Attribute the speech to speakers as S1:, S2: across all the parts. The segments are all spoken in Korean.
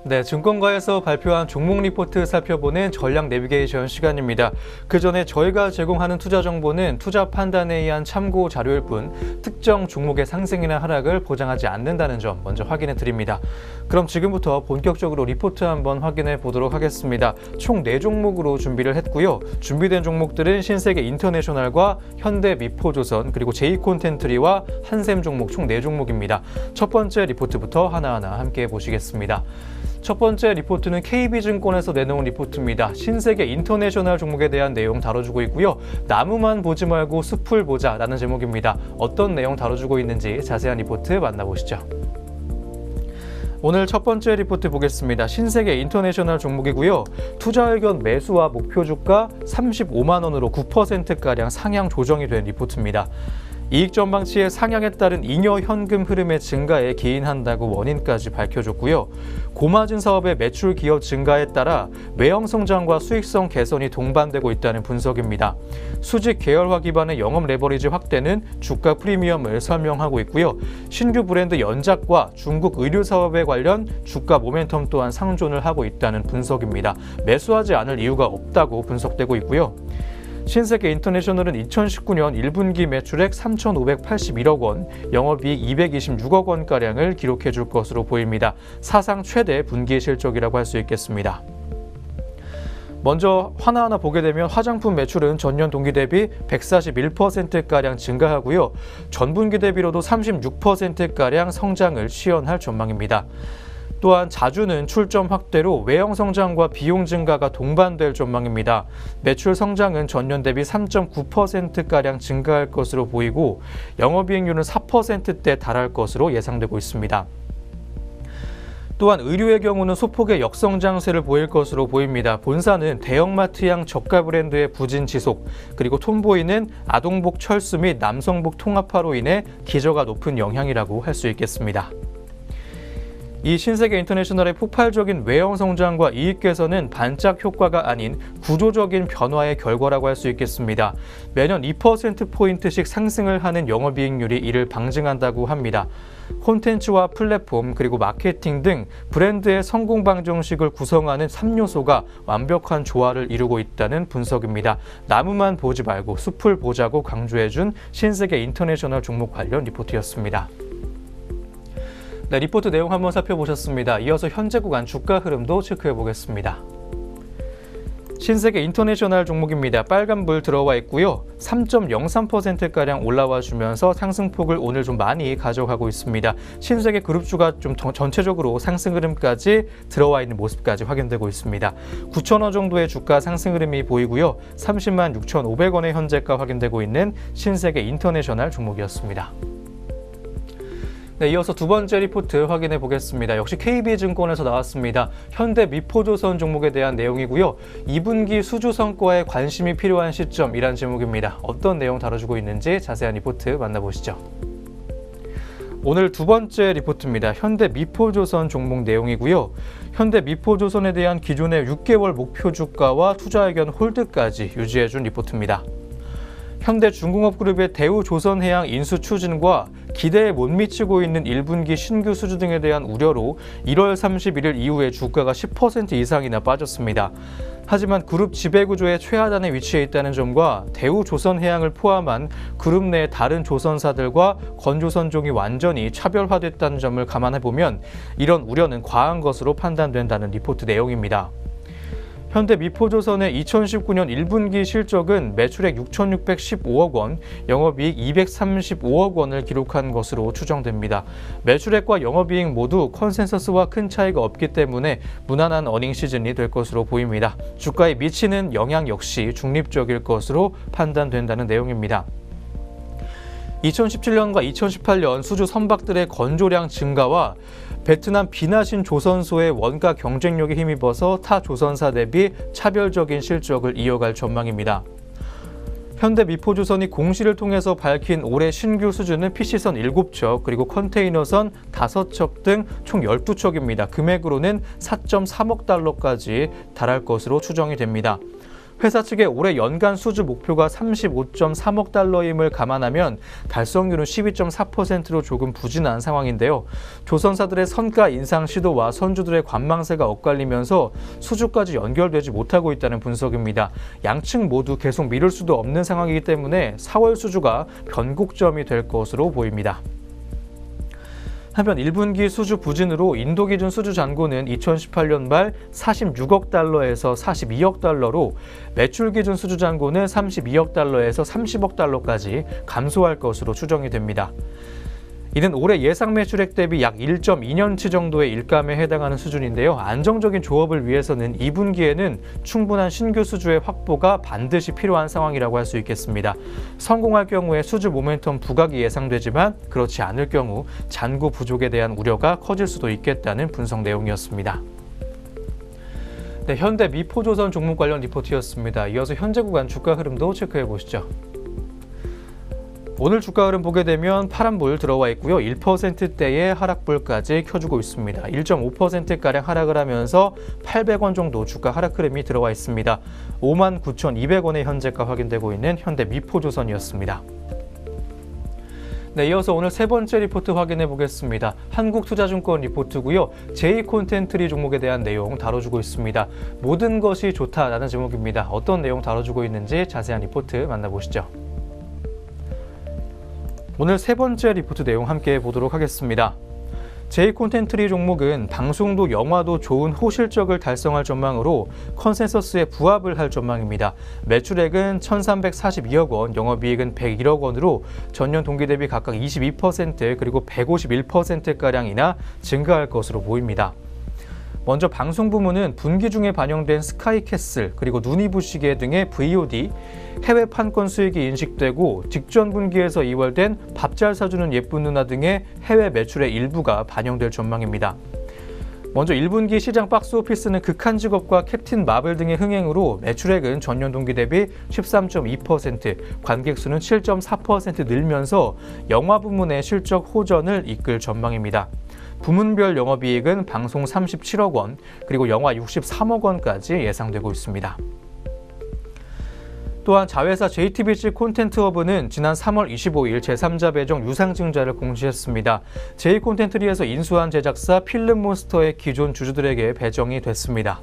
S1: 네, 증권가에서 발표한 종목 리포트 살펴보는 전략 내비게이션 시간입니다. 그 전에 저희가 제공하는 투자 정보는 투자 판단에 의한 참고 자료일 뿐 특정 종목의 상승이나 하락을 보장하지 않는다는 점 먼저 확인해 드립니다. 그럼 지금부터 본격적으로 리포트 한번 확인해 보도록 하겠습니다. 총 4종목으로 준비를 했고요. 준비된 종목들은 신세계 인터내셔널과 현대 미포조선 그리고 제이콘텐트리와 한샘 종목 총 4종목입니다. 첫 번째 리포트부터 하나하나 함께 보시겠습니다. 첫 번째 리포트는 KB증권에서 내놓은 리포트입니다. 신세계 인터내셔널 종목에 대한 내용 다뤄주고 있고요. 나무만 보지 말고 숲을 보자라는 제목입니다. 어떤 내용 다뤄주고 있는지 자세한 리포트 만나보시죠. 오늘 첫 번째 리포트 보겠습니다. 신세계 인터내셔널 종목이고요. 투자 의견 매수와 목표 주가 35만 원으로 9%가량 상향 조정이 된 리포트입니다. 이익 전망치의 상향에 따른 잉여 현금 흐름의 증가에 기인한다고 원인까지 밝혀줬고요. 고마진 사업의 매출 기여 증가에 따라 외형 성장과 수익성 개선이 동반되고 있다는 분석입니다. 수직 계열화 기반의 영업 레버리지 확대는 주가 프리미엄을 설명하고 있고요. 신규 브랜드 연작과 중국 의류 사업에 관련 주가 모멘텀 또한 상존을 하고 있다는 분석입니다. 매수하지 않을 이유가 없다고 분석되고 있고요. 신세계 인터내셔널은 2019년 1분기 매출액 3,581억 원, 영업이익 226억 원가량을 기록해 줄 것으로 보입니다. 사상 최대 분기 실적이라고 할 수 있겠습니다. 먼저 하나하나 보게 되면 화장품 매출은 전년 동기 대비 141%가량 증가하고요. 전분기 대비로도 36%가량 성장을 시현할 전망입니다. 또한 자주는 출점 확대로 외형 성장과 비용 증가가 동반될 전망입니다. 매출 성장은 전년 대비 3.9%가량 증가할 것으로 보이고 영업이익률은 4%대 달할 것으로 예상되고 있습니다. 또한 의류의 경우는 소폭의 역성장세를 보일 것으로 보입니다. 본사는 대형마트향 저가 브랜드의 부진 지속, 그리고 톰보이는 아동복 철수 및 남성복 통합화로 인해 기저가 높은 영향이라고 할 수 있겠습니다. 이 신세계 인터내셔널의 폭발적인 외형 성장과 이익 개선은 반짝 효과가 아닌 구조적인 변화의 결과라고 할 수 있겠습니다. 매년 2%포인트씩 상승을 하는 영업이익률이 이를 방증한다고 합니다. 콘텐츠와 플랫폼 그리고 마케팅 등 브랜드의 성공 방정식을 구성하는 3요소가 완벽한 조화를 이루고 있다는 분석입니다. 나무만 보지 말고 숲을 보자고 강조해준 신세계 인터내셔널 종목 관련 리포트였습니다. 네, 리포트 내용 한번 살펴보셨습니다. 이어서 현재 구간 주가 흐름도 체크해 보겠습니다. 신세계 인터내셔널 종목입니다. 빨간불 들어와 있고요. 3.03%가량 올라와 주면서 상승폭을 오늘 좀 많이 가져가고 있습니다. 신세계 그룹주가 좀 전체적으로 상승 흐름까지 들어와 있는 모습까지 확인되고 있습니다. 9,000원 정도의 주가 상승 흐름이 보이고요. 30만 6,500원의 현재가 확인되고 있는 신세계 인터내셔널 종목이었습니다. 네, 이어서 두 번째 리포트 확인해 보겠습니다. 역시 KB증권에서 나왔습니다. 현대 미포조선 종목에 대한 내용이고요. 2분기 수주 성과에 관심이 필요한 시점이란 제목입니다. 어떤 내용 다뤄주고 있는지 자세한 리포트 만나보시죠. 오늘 두 번째 리포트입니다. 현대 미포조선 종목 내용이고요. 현대 미포조선에 대한 기존의 6개월 목표 주가와 투자 의견 홀드까지 유지해준 리포트입니다. 현대중공업그룹의 대우조선해양 인수 추진과 기대에 못 미치고 있는 1분기 신규 수주 등에 대한 우려로 1월 31일 이후에 주가가 10% 이상이나 빠졌습니다. 하지만 그룹 지배구조의 최하단에 위치해 있다는 점과 대우조선해양을 포함한 그룹 내 다른 조선사들과 건조선종이 완전히 차별화됐다는 점을 감안해보면 이런 우려는 과한 것으로 판단된다는 리포트 내용입니다. 현대 미포조선의 2019년 1분기 실적은 매출액 6,615억 원, 영업이익 235억 원을 기록한 것으로 추정됩니다. 매출액과 영업이익 모두 컨센서스와 큰 차이가 없기 때문에 무난한 어닝 시즌이 될 것으로 보입니다. 주가에 미치는 영향 역시 중립적일 것으로 판단된다는 내용입니다. 2017년과 2018년 수주 선박들의 건조량 증가와 베트남 비나신 조선소의 원가 경쟁력에 힘입어서 타 조선사 대비 차별적인 실적을 이어갈 전망입니다. 현대 미포조선이 공시를 통해서 밝힌 올해 신규 수주는 PC선 7척 그리고 컨테이너선 5척 등 총 12척입니다. 금액으로는 4.3억 달러까지 달할 것으로 추정이 됩니다. 회사 측의 올해 연간 수주 목표가 35.3억 달러임을 감안하면 달성률은 12.4%로 조금 부진한 상황인데요. 조선사들의 선가 인상 시도와 선주들의 관망세가 엇갈리면서 수주까지 연결되지 못하고 있다는 분석입니다. 양측 모두 계속 미룰 수도 없는 상황이기 때문에 4월 수주가 변곡점이 될 것으로 보입니다. 한편 1분기 수주 부진으로 인도 기준 수주 잔고는 2018년 말 46억 달러에서 42억 달러로 매출 기준 수주 잔고는 32억 달러에서 30억 달러까지 감소할 것으로 추정이 됩니다. 이는 올해 예상 매출액 대비 약 1.2년치 정도의 일감에 해당하는 수준인데요. 안정적인 조업을 위해서는 2분기에는 충분한 신규 수주의 확보가 반드시 필요한 상황이라고 할 수 있겠습니다. 성공할 경우에 수주 모멘텀 부각이 예상되지만 그렇지 않을 경우 잔고 부족에 대한 우려가 커질 수도 있겠다는 분석 내용이었습니다. 네, 현대 미포조선 종목 관련 리포트였습니다. 이어서 현재 구간 주가 흐름도 체크해 보시죠. 오늘 주가 흐름 보게 되면 파란불 들어와 있고요. 1%대의 하락불까지 켜주고 있습니다. 1.5%가량 하락을 하면서 800원 정도 주가 하락 흐름이 들어와 있습니다. 59,200원의 현재가 확인되고 있는 현대 미포조선이었습니다. 네, 이어서 오늘 세 번째 리포트 확인해 보겠습니다. 한국투자증권 리포트고요. J콘텐트리 종목에 대한 내용 다뤄주고 있습니다. 모든 것이 좋다라는 제목입니다. 어떤 내용 다뤄주고 있는지 자세한 리포트 만나보시죠. 오늘 세 번째 리포트 내용 함께 보도록 하겠습니다. J콘텐트리 종목은 방송도 영화도 좋은 호실적을 달성할 전망으로 컨센서스에 부합을 할 전망입니다. 매출액은 1,342억 원, 영업이익은 101억 원으로 전년 동기 대비 각각 22% 그리고 151%가량이나 증가할 것으로 보입니다. 먼저 방송 부문은 분기 중에 반영된 스카이캐슬 그리고 눈이 부시게 등의 VOD, 해외 판권 수익이 인식되고 직전 분기에서 2월된 밥 잘 사주는 예쁜 누나 등의 해외 매출의 일부가 반영될 전망입니다. 먼저 1분기 시장 박스오피스는 극한 직업과 캡틴 마블 등의 흥행으로 매출액은 전년 동기 대비 13.2%, 관객 수는 7.4% 늘면서 영화 부문의 실적 호전을 이끌 전망입니다. 부문별 영업이익은 방송 37억 원, 그리고 영화 63억 원까지 예상되고 있습니다. 또한 자회사 JTBC 콘텐츠허브는 지난 3월 25일 제3자 배정 유상증자를 공시했습니다. J콘텐트리에서 인수한 제작사 필름몬스터의 기존 주주들에게 배정이 됐습니다.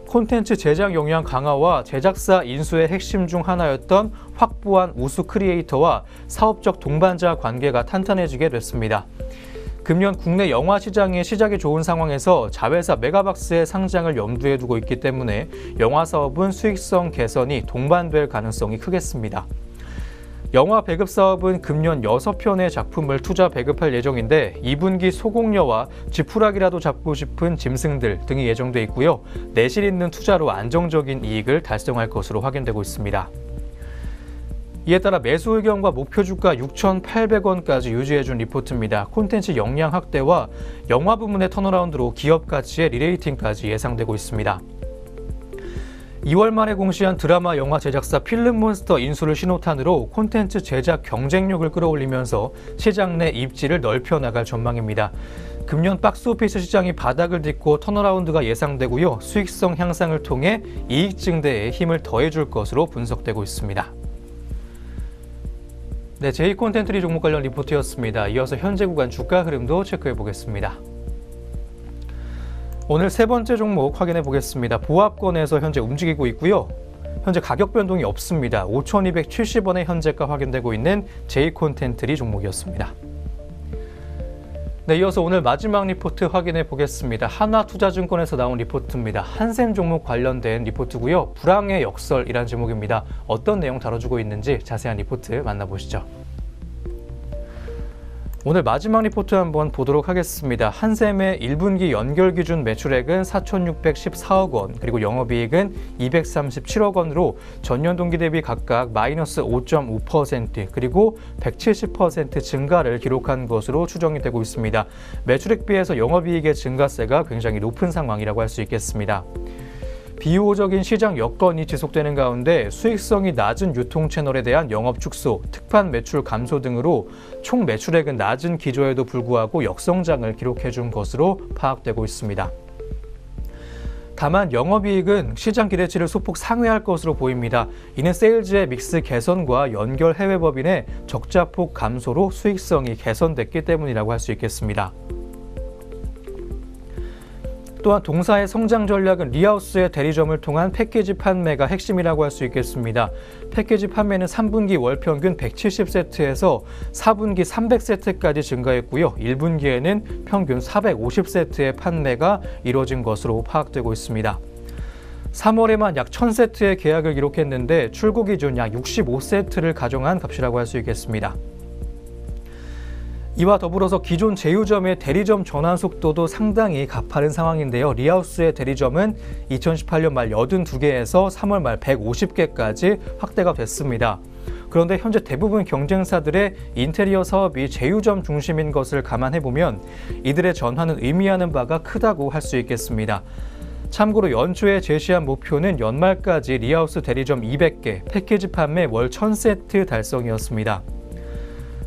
S1: 콘텐츠 제작 역량 강화와 제작사 인수의 핵심 중 하나였던 확보한 우수 크리에이터와 사업적 동반자 관계가 탄탄해지게 됐습니다. 금년 국내 영화 시장의 시작이 좋은 상황에서 자회사 메가박스의 상장을 염두에 두고 있기 때문에 영화 사업은 수익성 개선이 동반될 가능성이 크겠습니다. 영화 배급 사업은 금년 6편의 작품을 투자 배급할 예정인데 2분기 소공녀와 지푸라기라도 잡고 싶은 짐승들 등이 예정돼 있고요. 내실 있는 투자로 안정적인 이익을 달성할 것으로 확인되고 있습니다. 이에 따라 매수 의견과 목표 주가 6,800원까지 유지해준 리포트입니다. 콘텐츠 역량 확대와 영화 부문의 턴어라운드로 기업 가치의 리레이팅까지 예상되고 있습니다. 2월 말에 공시한 드라마 영화 제작사 필름몬스터 인수를 신호탄으로 콘텐츠 제작 경쟁력을 끌어올리면서 시장 내 입지를 넓혀 나갈 전망입니다. 금년 박스오피스 시장이 바닥을 딛고 턴어라운드가 예상되고요. 수익성 향상을 통해 이익 증대에 힘을 더해줄 것으로 분석되고 있습니다. 네, J콘텐트리 종목 관련 리포트였습니다. 이어서 현재 구간 주가 흐름도 체크해 보겠습니다. 오늘 세 번째 종목 확인해 보겠습니다. 보합권에서 현재 움직이고 있고요. 현재 가격 변동이 없습니다. 5,270원의 현재가 확인되고 있는 J콘텐트리 종목이었습니다. 네, 이어서 오늘 마지막 리포트 확인해 보겠습니다. 하나투자증권에서 나온 리포트입니다. 한샘 종목 관련된 리포트고요. 불황의 역설이란 제목입니다. 어떤 내용 다뤄주고 있는지 자세한 리포트 만나보시죠. 오늘 마지막 리포트 한번 보도록 하겠습니다. 한샘의 1분기 연결 기준 매출액은 4,614억 원, 그리고 영업이익은 237억 원으로 전년 동기 대비 각각 마이너스 5.5% 그리고 170% 증가를 기록한 것으로 추정이 되고 있습니다. 매출액 비해서 영업이익의 증가세가 굉장히 높은 상황이라고 할 수 있겠습니다. 비호적인 시장 여건이 지속되는 가운데 수익성이 낮은 유통 채널에 대한 영업 축소, 특판 매출 감소 등으로 총 매출액은 낮은 기조에도 불구하고 역성장을 기록해 준 것으로 파악되고 있습니다. 다만 영업이익은 시장 기대치를 소폭 상회할 것으로 보입니다. 이는 세일즈의 믹스 개선과 연결 해외 법인의 적자폭 감소로 수익성이 개선됐기 때문이라고 할 수 있겠습니다. 또한 동사의 성장 전략은 리하우스의 대리점을 통한 패키지 판매가 핵심이라고 할 수 있겠습니다. 패키지 판매는 3분기 월 평균 170세트에서 4분기 300세트까지 증가했고요. 1분기에는 평균 450세트의 판매가 이뤄진 것으로 파악되고 있습니다. 3월에만 약 1000세트의 계약을 기록했는데 출고 기준 약 65세트를 가정한 값이라고 할 수 있겠습니다. 이와 더불어서 기존 제휴점의 대리점 전환 속도도 상당히 가파른 상황인데요. 리하우스의 대리점은 2018년 말 82개에서 3월 말 150개까지 확대가 됐습니다. 그런데 현재 대부분 경쟁사들의 인테리어 사업이 제휴점 중심인 것을 감안해보면 이들의 전환은 의미하는 바가 크다고 할 수 있겠습니다. 참고로 연초에 제시한 목표는 연말까지 리하우스 대리점 200개, 패키지 판매 월 1000세트 달성이었습니다.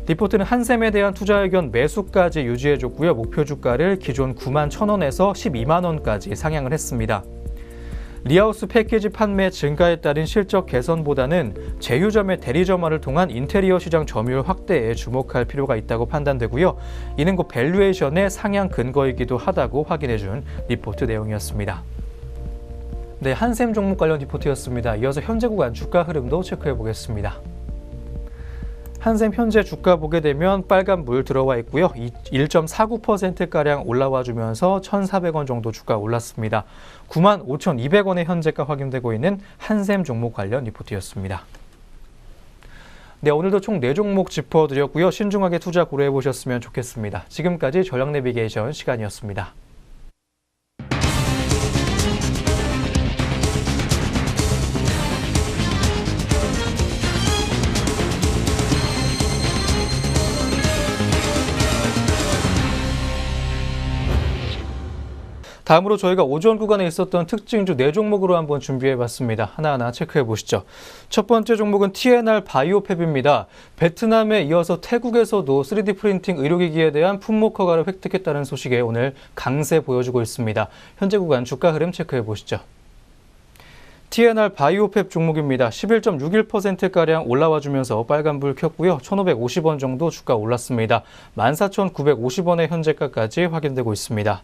S1: 리포트는 한샘에 대한 투자 의견 매수까지 유지해줬고요. 목표 주가를 기존 91,000원에서 120,000원까지 상향을 했습니다. 리하우스 패키지 판매 증가에 따른 실적 개선보다는 제휴점의 대리점화를 통한 인테리어 시장 점유율 확대에 주목할 필요가 있다고 판단되고요. 이는 곧 밸류에이션의 상향 근거이기도 하다고 확인해준 리포트 내용이었습니다. 네, 한샘 종목 관련 리포트였습니다. 이어서 현재 구간 주가 흐름도 체크해 보겠습니다. 한샘 현재 주가 보게 되면 빨간불 들어와 있고요. 1.49%가량 올라와 주면서 1,400원 정도 주가 올랐습니다. 95,200원의 현재가 확인되고 있는 한샘 종목 관련 리포트였습니다. 네, 오늘도 총 4종목 짚어드렸고요. 신중하게 투자 고려해 보셨으면 좋겠습니다. 지금까지 전략 내비게이션 시간이었습니다. 다음으로 저희가 오전 구간에 있었던 특징주 4종목으로 한번 준비해봤습니다. 하나하나 체크해보시죠. 첫 번째 종목은 TNR 바이오팹입니다. 베트남에 이어서 태국에서도 3D 프린팅 의료기기에 대한 품목 허가를 획득했다는 소식에 오늘 강세 보여주고 있습니다. 현재 구간 주가 흐름 체크해보시죠. TNR 바이오팹 종목입니다. 11.61%가량 올라와주면서 빨간불 켰고요. 1,550원 정도 주가 올랐습니다. 14,950원의 현재가까지 확인되고 있습니다.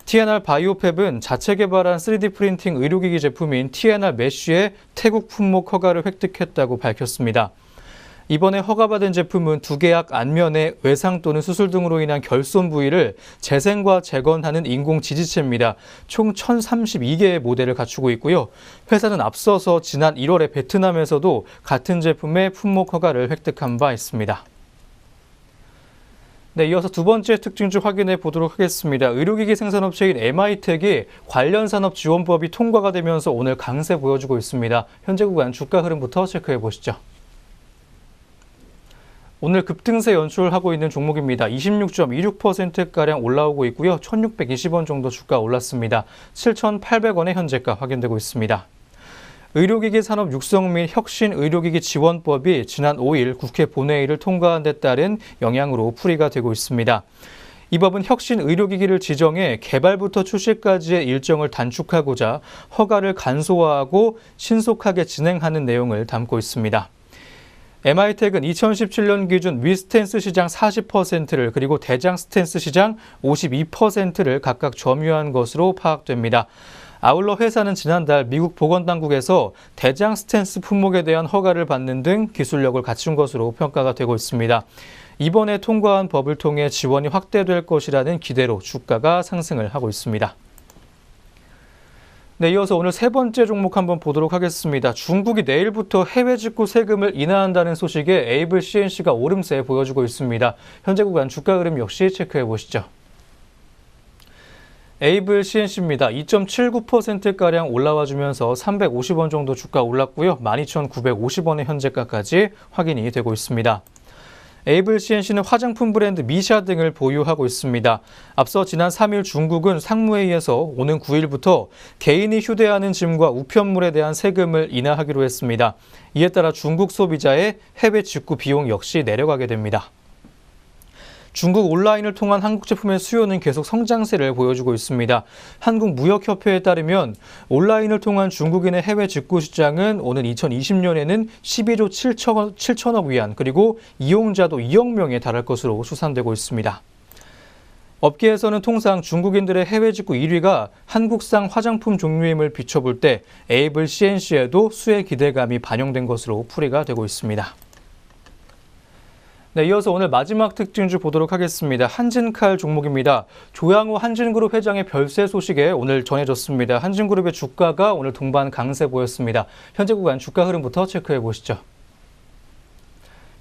S1: TNR 바이오팹은 자체 개발한 3D 프린팅 의료기기 제품인 TNR 메쉬의 태국 품목 허가를 획득했다고 밝혔습니다. 이번에 허가받은 제품은 두개약 안면의 외상 또는 수술 등으로 인한 결손 부위를 재생과 재건하는 인공 지지체입니다. 총 1,032개의 모델을 갖추고 있고요. 회사는 앞서서 지난 1월에 베트남에서도 같은 제품의 품목 허가를 획득한 바 있습니다. 네, 이어서 두 번째 특징주 확인해 보도록 하겠습니다. 의료기기 생산업체인 MI텍이 관련 산업 지원법이 통과가 되면서 오늘 강세 보여주고 있습니다. 현재 구간 주가 흐름부터 체크해 보시죠. 오늘 급등세 연출하고 있는 종목입니다. 26.26%가량 올라오고 있고요. 1,620원 정도 주가 올랐습니다. 7,800원의 현재가 확인되고 있습니다. 의료기기 산업 육성 및 혁신 의료기기 지원법이 지난 5일 국회 본회의를 통과한 데 따른 영향으로 풀이가 되고 있습니다. 이 법은 혁신 의료기기를 지정해 개발부터 출시까지의 일정을 단축하고자 허가를 간소화하고 신속하게 진행하는 내용을 담고 있습니다. MI텍은 2017년 기준 위스텐스 시장 40%를 그리고 대장 스텐스 시장 52%를 각각 점유한 것으로 파악됩니다. 아울러 회사는 지난달 미국 보건당국에서 대장 스텐스 품목에 대한 허가를 받는 등 기술력을 갖춘 것으로 평가가 되고 있습니다. 이번에 통과한 법을 통해 지원이 확대될 것이라는 기대로 주가가 상승을 하고 있습니다. 네, 이어서 오늘 세 번째 종목 한번 보도록 하겠습니다. 중국이 내일부터 해외 직구 세금을 인하한다는 소식에 에이블 CNC가 오름세 보여주고 있습니다. 현재 구간 주가 흐름 역시 체크해 보시죠. 에이블 CNC입니다. 2.79%가량 올라와주면서 350원 정도 주가 올랐고요. 12,950원의 현재가까지 확인이 되고 있습니다. 에이블 CNC는 화장품 브랜드 미샤 등을 보유하고 있습니다. 앞서 지난 3일 중국은 상무회의에서 오는 9일부터 개인이 휴대하는 짐과 우편물에 대한 세금을 인하하기로 했습니다. 이에 따라 중국 소비자의 해외 직구 비용 역시 내려가게 됩니다. 중국 온라인을 통한 한국 제품의 수요는 계속 성장세를 보여주고 있습니다. 한국무역협회에 따르면 온라인을 통한 중국인의 해외 직구 시장은 오는 2020년에는 12조 7천억 위안, 그리고 이용자도 2억 명에 달할 것으로 추산되고 있습니다. 업계에서는 통상 중국인들의 해외 직구 1위가 한국산 화장품 종류임을 비춰볼 때 에이블 CNC에도 수혜 기대감이 반영된 것으로 풀이가 되고 있습니다. 네, 이어서 오늘 마지막 특징주 보도록 하겠습니다. 한진칼 종목입니다. 조양호 한진그룹 회장의 별세 소식에 오늘 전해졌습니다. 한진그룹의 주가가 오늘 동반 강세 보였습니다. 현재 구간 주가 흐름부터 체크해 보시죠.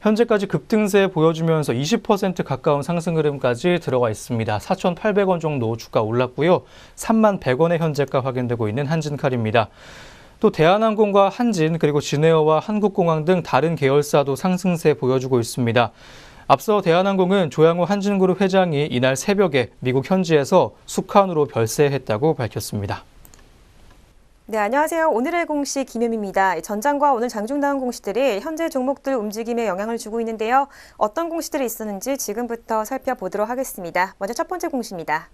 S1: 현재까지 급등세 보여주면서 20% 가까운 상승 흐름까지 들어가 있습니다. 4,800원 정도 주가 올랐고요. 31,100원의 현재가 확인되고 있는 한진칼입니다. 또 대한항공과 한진, 그리고 진에어와 한국공항 등 다른 계열사도 상승세 보여주고 있습니다. 앞서 대한항공은 조양호 한진그룹 회장이 이날 새벽에 미국 현지에서 숙한으로 별세했다고 밝혔습니다.
S2: 네, 안녕하세요. 오늘의 공시 김혜미입니다. 전장과 오늘 장중 나온 공시들이 현재 종목들 움직임에 영향을 주고 있는데요. 어떤 공시들이 있었는지 지금부터 살펴보도록 하겠습니다. 먼저 첫 번째 공시입니다.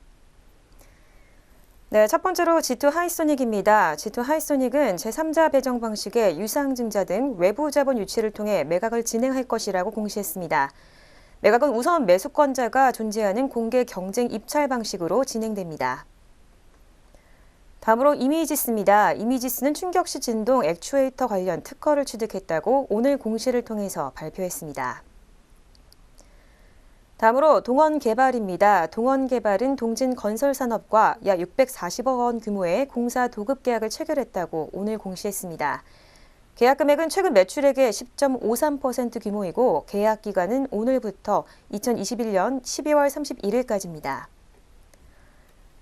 S2: 네, 첫 번째로 G2 하이소닉입니다. G2 하이소닉은 제3자 배정 방식의 유상증자 등 외부 자본 유치를 통해 매각을 진행할 것이라고 공시했습니다. 매각은 우선 매수권자가 존재하는 공개 경쟁 입찰 방식으로 진행됩니다. 다음으로 이미지스입니다. 이미지스는 충격시 진동 액추에이터 관련 특허를 취득했다고 오늘 공시를 통해서 발표했습니다. 다음으로 동원개발입니다. 동원개발은 동진건설산업과 약 640억 원 규모의 공사 도급 계약을 체결했다고 오늘 공시했습니다. 계약 금액은 최근 매출액의 10.53% 규모이고 계약 기간은 오늘부터 2021년 12월 31일까지입니다.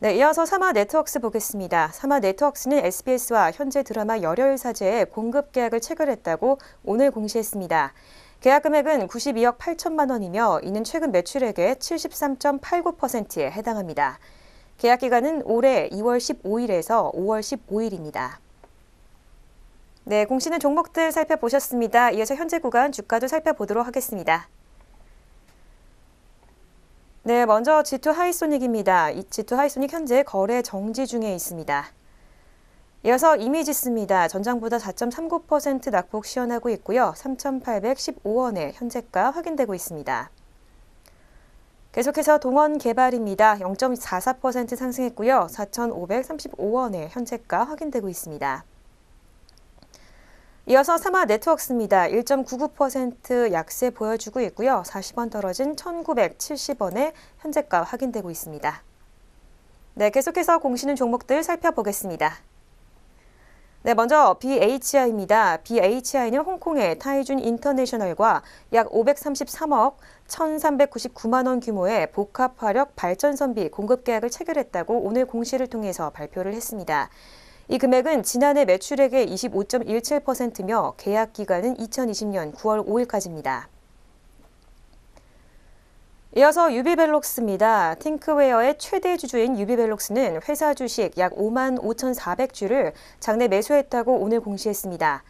S2: 네, 이어서 사마네트워크스 보겠습니다. 사마네트워크스는 SBS와 현재 드라마 열혈사제의 공급 계약을 체결했다고 오늘 공시했습니다. 계약 금액은 92억 8천만 원이며 이는 최근 매출액의 73.89%에 해당합니다. 계약 기간은 올해 2월 15일에서 5월 15일입니다. 네, 공시는 종목들 살펴보셨습니다. 이어서 현재 구간 주가도 살펴보도록 하겠습니다. 네, 먼저 G2 하이소닉입니다. 이 G2 하이소닉 현재 거래 정지 중에 있습니다. 이어서 이미지스입니다. 전장보다 4.39% 낙폭 시현하고 있고요. 3,815원에 현재가 확인되고 있습니다. 계속해서 동원개발입니다. 0.44% 상승했고요. 4,535원에 현재가 확인되고 있습니다. 이어서 사마네트워크스입니다. 1.99% 약세 보여주고 있고요. 40원 떨어진 1,970원에 현재가 확인되고 있습니다. 네, 계속해서 공시는 종목들 살펴보겠습니다. 네, 먼저 BHI입니다. BHI는 홍콩의 타이준 인터내셔널과 약 533억 1,399만 원 규모의 복합화력 발전선비 공급 계약을 체결했다고 오늘 공시를 통해서 발표를 했습니다. 이 금액은 지난해 매출액의 25.17%며 계약 기간은 2020년 9월 5일까지입니다. 이어서 유비벨록스입니다. 팅크웨어의 최대 주주인 유비벨록스는 회사 주식 약 5만 5,400주를 장내 매수했다고 오늘 공시했습니다.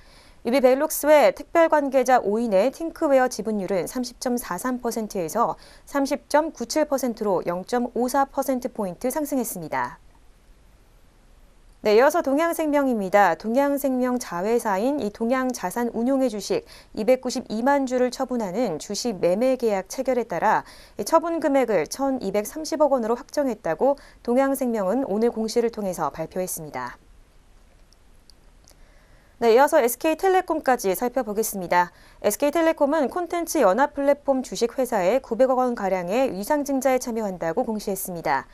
S2: 유비벨록스의 특별관계자 5인의 팅크웨어 지분율은 30.43%에서 30.97%로 0.54%포인트 상승했습니다. 네, 이어서 동양생명입니다. 동양생명 자회사인 이 동양자산운용의 주식 292만 주를 처분하는 주식 매매 계약 체결에 따라 처분 금액을 1,230억 원으로 확정했다고 동양생명은 오늘 공시를 통해서 발표했습니다. 네, 이어서 SK텔레콤까지 살펴보겠습니다. SK텔레콤은 콘텐츠 연합 플랫폼 주식회사에 900억 원가량의 위상증자에 참여한다고 공시했습니다.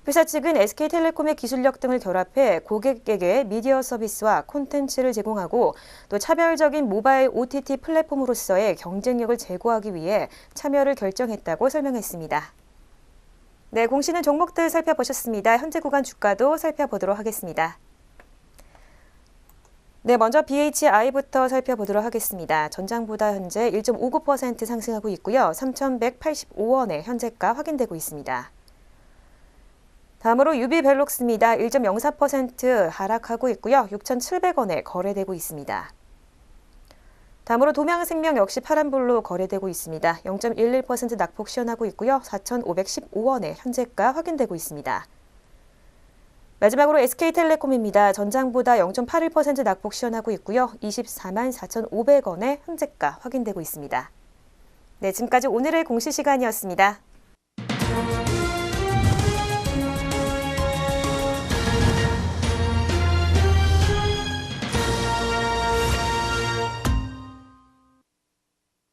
S2: 회사 측은 SK텔레콤의 기술력 등을 결합해 고객에게 미디어 서비스와 콘텐츠를 제공하고 또 차별적인 모바일 OTT 플랫폼으로서의 경쟁력을 제고하기 위해 참여를 결정했다고 설명했습니다. 네, 공시는 종목들 살펴보셨습니다. 현재 구간 주가도 살펴보도록 하겠습니다. 네, 먼저 BHI부터 살펴보도록 하겠습니다. 전장보다 현재 1.59% 상승하고 있고요. 3,185원에 현재가 확인되고 있습니다. 다음으로 유비벨록스입니다. 1.04% 하락하고 있고요. 6,700원에 거래되고 있습니다. 다음으로 도명생명 역시 파란불로 거래되고 있습니다. 0.11% 낙폭 시현하고 있고요. 4,515원에 현재가 확인되고 있습니다. 마지막으로 SK텔레콤입니다. 전장보다 0.81% 낙폭 시현하고 있고요. 24만 4,500원에 현재가 확인되고 있습니다. 네, 지금까지 오늘의 공시시간이었습니다.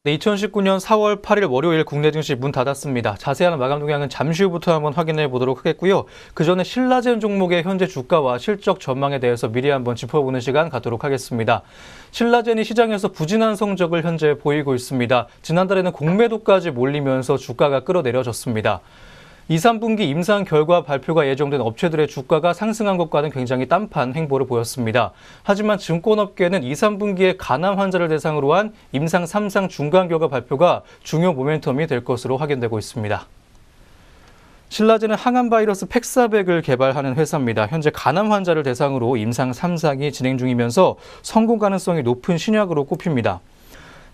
S1: 네, 2019년 4월 8일 월요일 국내 증시 문 닫았습니다. 자세한 마감 동향은 잠시 후부터 한번 확인해 보도록 하겠고요. 그 전에 신라젠 종목의 현재 주가와 실적 전망에 대해서 미리 한번 짚어보는 시간 갖도록 하겠습니다. 신라젠이 시장에서 부진한 성적을 현재 보이고 있습니다. 지난달에는 공매도까지 몰리면서 주가가 끌어내려졌습니다. 2, 3분기 임상 결과 발표가 예정된 업체들의 주가가 상승한 것과는 굉장히 딴판 행보를 보였습니다. 하지만 증권업계는 2, 3분기에 간암 환자를 대상으로 한 임상 3상 중간 결과 발표가 중요 모멘텀이 될 것으로 확인되고 있습니다. 신라젠은 항암 바이러스 팩사백을 개발하는 회사입니다. 현재 간암 환자를 대상으로 임상 3상이 진행 중이면서 성공 가능성이 높은 신약으로 꼽힙니다.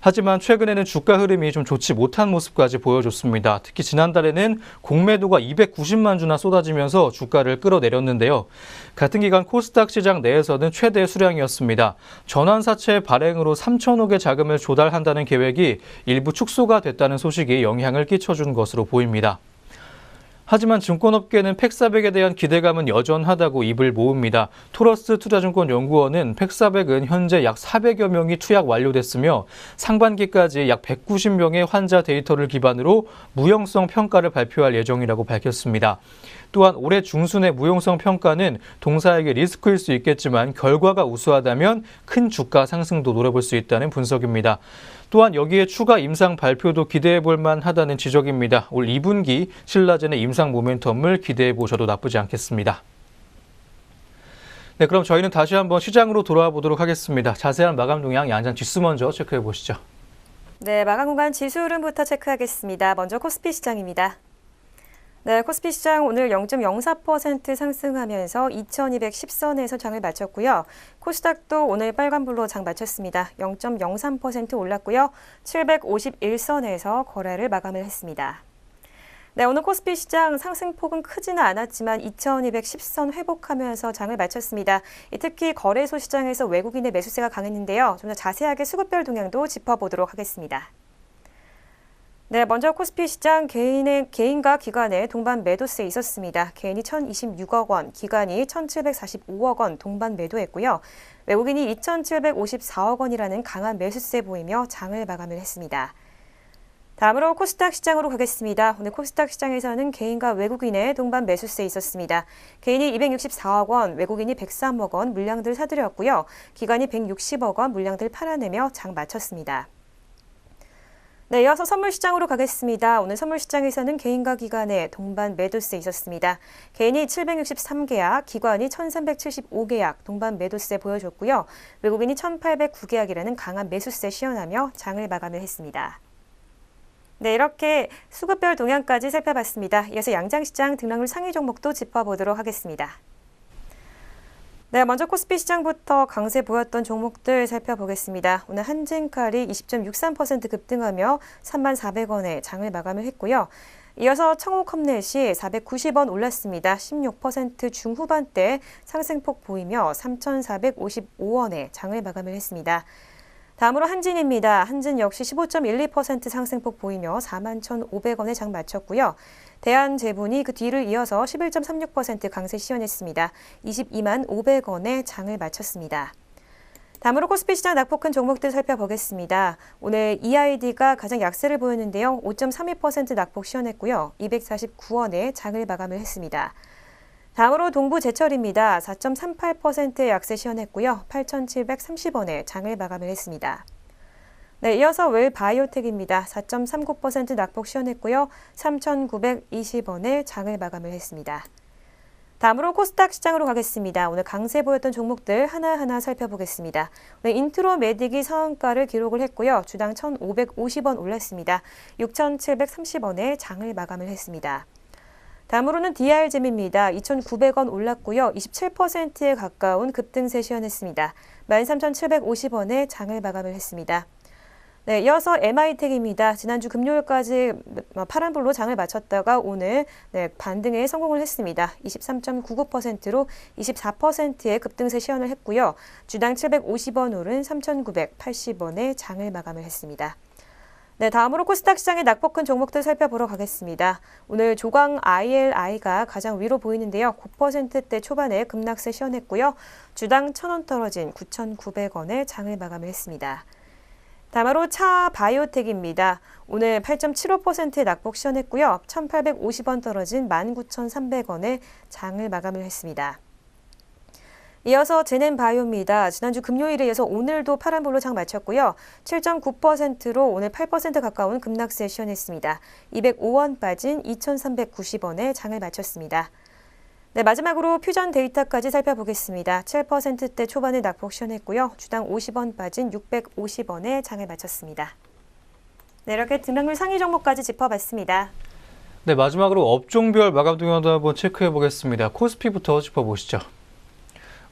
S1: 하지만 최근에는 주가 흐름이 좀 좋지 못한 모습까지 보여줬습니다. 특히 지난달에는 공매도가 290만 주나 쏟아지면서 주가를 끌어내렸는데요. 같은 기간 코스닥 시장 내에서는 최대 수량이었습니다. 전환사채 발행으로 3천억의 자금을 조달한다는 계획이 일부 축소가 됐다는 소식이 영향을 끼쳐준 것으로 보입니다. 하지만 증권업계는 팩사백에 대한 기대감은 여전하다고 입을 모읍니다. 토러스 투자증권연구원은 팩사백은 현재 약 400여 명이 투약 완료됐으며 상반기까지 약 190명의 환자 데이터를 기반으로 무용성 평가를 발표할 예정이라고 밝혔습니다. 또한 올해 중순의 무용성 평가는 동사에게 리스크일 수 있겠지만 결과가 우수하다면 큰 주가 상승도 노려볼 수 있다는 분석입니다. 또한 여기에 추가 임상 발표도 기대해 볼 만하다는 지적입니다. 올 2분기 신라젠의 임상 모멘텀을 기대해 보셔도 나쁘지 않겠습니다. 네, 그럼 저희는 다시 한번 시장으로 돌아와 보도록 하겠습니다. 자세한 마감 동향 양장 지수 먼저 체크해 보시죠.
S2: 네, 마감 구간 지수 흐름부터 체크하겠습니다. 먼저 코스피 시장입니다. 네, 코스피 시장 오늘 0.04% 상승하면서 2210선에서 장을 마쳤고요. 코스닥도 오늘 빨간불로 장 마쳤습니다. 0.03% 올랐고요. 751선에서 거래를 마감을 했습니다. 네, 오늘 코스피 시장 상승폭은 크지는 않았지만 2210선 회복하면서 장을 마쳤습니다. 특히 거래소 시장에서 외국인의 매수세가 강했는데요. 좀 더 자세하게 수급별 동향도 짚어보도록 하겠습니다. 네, 먼저 코스피 시장 개인과 기관의 동반 매도세 있었습니다. 개인이 1,026억 원, 기관이 1,745억 원 동반 매도했고요. 외국인이 2,754억 원이라는 강한 매수세 보이며 장을 마감을 했습니다. 다음으로 코스닥 시장으로 가겠습니다. 오늘 코스닥 시장에서는 개인과 외국인의 동반 매수세 있었습니다. 개인이 264억 원, 외국인이 103억 원 물량들 사들였고요. 기관이 160억 원 물량들 팔아내며 장 마쳤습니다. 네, 이어서 선물시장으로 가겠습니다. 오늘 선물시장에서는 개인과 기관의 동반 매도세 있었습니다. 개인이 763계약, 기관이 1375계약 동반 매도세 보여줬고요. 외국인이 1809계약이라는 강한 매수세 시현하며 장을 마감을 했습니다. 네, 이렇게 수급별 동향까지 살펴봤습니다. 이어서 양장시장 등락률 상위 종목도 짚어보도록 하겠습니다. 네, 먼저 코스피 시장부터 강세 보였던 종목들 살펴보겠습니다. 오늘 한진칼이 20.63% 급등하며 34,400원에 장을 마감을 했고요. 이어서 청호컴넷이 490원 올랐습니다. 16% 중후반대 상승폭 보이며 3,455원에 장을 마감을 했습니다. 다음으로 한진입니다. 한진 역시 15.12% 상승폭 보이며 41,500원에 장 마쳤고요. 대한제분이 그 뒤를 이어서 11.36% 강세 시현했습니다. 22만 500원에 장을 마쳤습니다. 다음으로 코스피 시장 낙폭 큰 종목들 살펴보겠습니다. 오늘 EID가 가장 약세를 보였는데요. 5.32% 낙폭 시현했고요. 249원에 장을 마감을 했습니다. 다음으로 동부제철입니다. 4.38%의 약세 시현했고요. 8,730원에 장을 마감을 했습니다. 네, 이어서 웰바이오텍입니다. 4.39% 낙폭 시현했고요. 3,920원에 장을 마감을 했습니다. 다음으로 코스닥 시장으로 가겠습니다. 오늘 강세 보였던 종목들 하나하나 살펴보겠습니다. 오늘 인트로메딕이 상한가를 기록을 했고요. 주당 1,550원 올랐습니다. 6,730원에 장을 마감을 했습니다. 다음으로는 DR잼입니다. 2,900원 올랐고요. 27%에 가까운 급등세 시현했습니다. 13,750원에 장을 마감을 했습니다. 네, 이어서 MI텍입니다. 지난주 금요일까지 파란불로 장을 마쳤다가 오늘 반등에 성공을 했습니다. 23.99%로 24%의 급등세 시현을 했고요. 주당 750원 오른 3,980원에 장을 마감을 했습니다. 네, 다음으로 코스닥 시장의 낙폭 큰 종목들 살펴보러 가겠습니다. 오늘 조강 ILI가 가장 위로 보이는데요. 9%대 초반에 급락세 시현했고요. 주당 1,000원 떨어진 9,900원에 장을 마감을 했습니다. 다음으로 차 바이오텍입니다. 오늘 8.75%의 낙폭 시현했고요. 1,850원 떨어진 19,300원에 장을 마감을 했습니다. 이어서 제넨바이오입니다. 지난주 금요일에 이어서 오늘도 파란불로 장 마쳤고요. 7.9%로 오늘 8% 가까운 급락세 시현했습니다. 205원 빠진 2,390원에 장을 마쳤습니다. 네, 마지막으로 퓨전 데이터까지 살펴보겠습니다. 7%대 초반에 낙폭 시현했고요. 주당 50원 빠진 650원에 장을 마쳤습니다. 네, 이렇게 등락률 상위 종목까지 짚어봤습니다.
S1: 네, 마지막으로 업종별 마감 동향도 한번 체크해 보겠습니다. 코스피부터 짚어보시죠.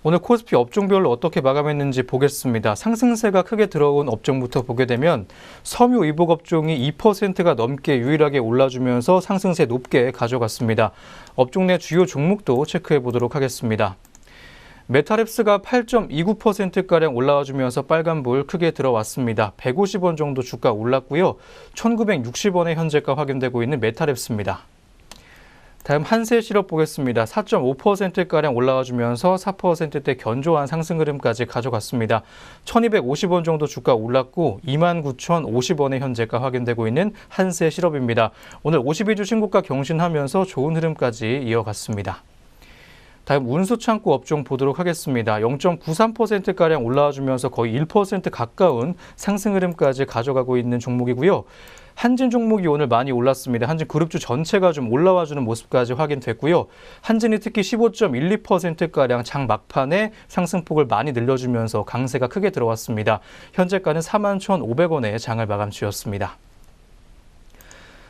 S1: 오늘 코스피 업종별로 어떻게 마감했는지 보겠습니다. 상승세가 크게 들어온 업종부터 보게 되면 섬유 의복 업종이 2%가 넘게 유일하게 올라주면서 상승세 높게 가져갔습니다. 업종 내 주요 종목도 체크해 보도록 하겠습니다. 메탈랩스가 8.29%가량 올라와주면서 빨간불 크게 들어왔습니다. 150원 정도 주가 올랐고요. 1,960원의 현재가 확인되고 있는 메탈랩스입니다. 다음 한세실업 보겠습니다. 4.5%가량 올라와주면서 4%대 견조한 상승 흐름까지 가져갔습니다. 1,250원 정도 주가 올랐고 29,050원의 현재가 확인되고 있는 한세실업입니다. 오늘 52주 신고가 경신하면서 좋은 흐름까지 이어갔습니다. 다음 운수창고 업종 보도록 하겠습니다. 0.93%가량 올라와주면서 거의 1% 가까운 상승 흐름까지 가져가고 있는 종목이고요. 한진 종목이 오늘 많이 올랐습니다. 한진 그룹주 전체가 좀 올라와주는 모습까지 확인됐고요. 한진이 특히 15.12%가량 장 막판에 상승폭을 많이 늘려주면서 강세가 크게 들어왔습니다. 현재가는 41,500원에 장을 마감 지었습니다.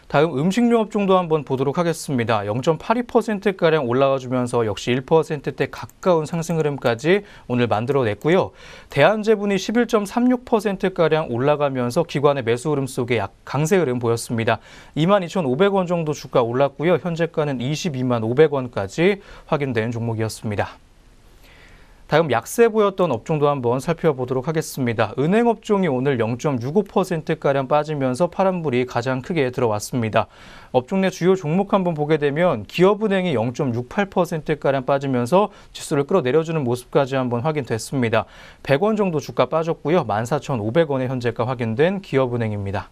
S1: 다음 음식료 업종도 한번 보도록 하겠습니다. 0.82%가량 올라와주면서 역시 1%대 가까운 상승 흐름까지 오늘 만들어냈고요. 대한제분이 11.36%가량 올라가면서 기관의 매수 흐름 속에 강세 흐름 보였습니다. 22,500원 정도 주가 올랐고요. 현재가는 22만 500원까지 확인된 종목이었습니다. 다음 약세 보였던 업종도 한번 살펴보도록 하겠습니다. 은행 업종이 오늘 0.65%가량 빠지면서 파란불이 가장 크게 들어왔습니다. 업종 내 주요 종목 한번 보게 되면 기업은행이 0.68%가량 빠지면서 지수를 끌어내려주는 모습까지 한번 확인됐습니다. 100원 정도 주가 빠졌고요. 14,500원의 현재가 확인된 기업은행입니다.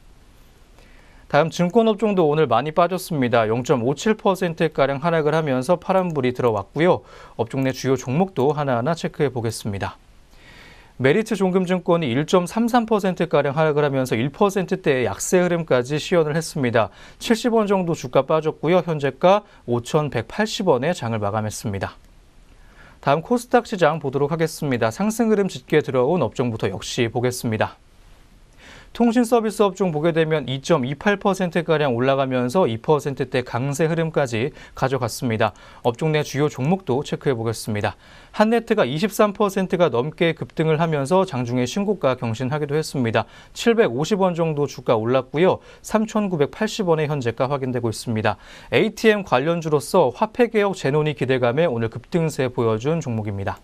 S1: 다음 증권업종도 오늘 많이 빠졌습니다. 0.57%가량 하락을 하면서 파란불이 들어왔고요. 업종 내 주요 종목도 하나하나 체크해 보겠습니다. 메리트 종금증권이 1.33%가량 하락을 하면서 1%대의 약세 흐름까지 시현을 했습니다. 70원 정도 주가 빠졌고요. 현재가 5,180원에 장을 마감했습니다. 다음 코스닥 시장 보도록 하겠습니다. 상승 흐름 짙게 들어온 업종부터 역시 보겠습니다. 통신 서비스 업종 보게 되면 2.28%가량 올라가면서 2%대 강세 흐름까지 가져갔습니다. 업종 내 주요 종목도 체크해 보겠습니다. 한네트가 23%가 넘게 급등을 하면서 장중에 신고가 경신하기도 했습니다. 750원 정도 주가 올랐고요. 3,980원의 현재가 확인되고 있습니다. ATM 관련주로서 화폐개혁 재논의 기대감에 오늘 급등세 보여준 종목입니다.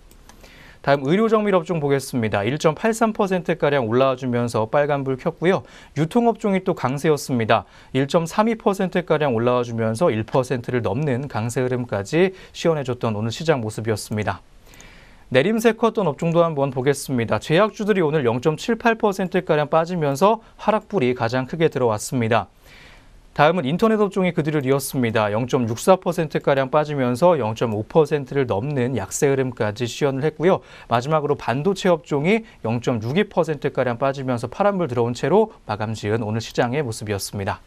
S1: 다음 의료정밀 업종 보겠습니다. 1.83%가량 올라와주면서 빨간불 켰고요. 유통업종이 또 강세였습니다. 1.32%가량 올라와주면서 1%를 넘는 강세 흐름까지 시원해줬던 오늘 시장 모습이었습니다. 내림세 컸던 업종도 한번 보겠습니다. 제약주들이 오늘 0.78%가량 빠지면서 하락불이 가장 크게 들어왔습니다. 다음은 인터넷 업종이 그 뒤를 이었습니다. 0.64%가량 빠지면서 0.5%를 넘는 약세 흐름까지 시현을 했고요. 마지막으로 반도체 업종이 0.62%가량 빠지면서 파란불 들어온 채로 마감 지은 오늘 시장의 모습이었습니다.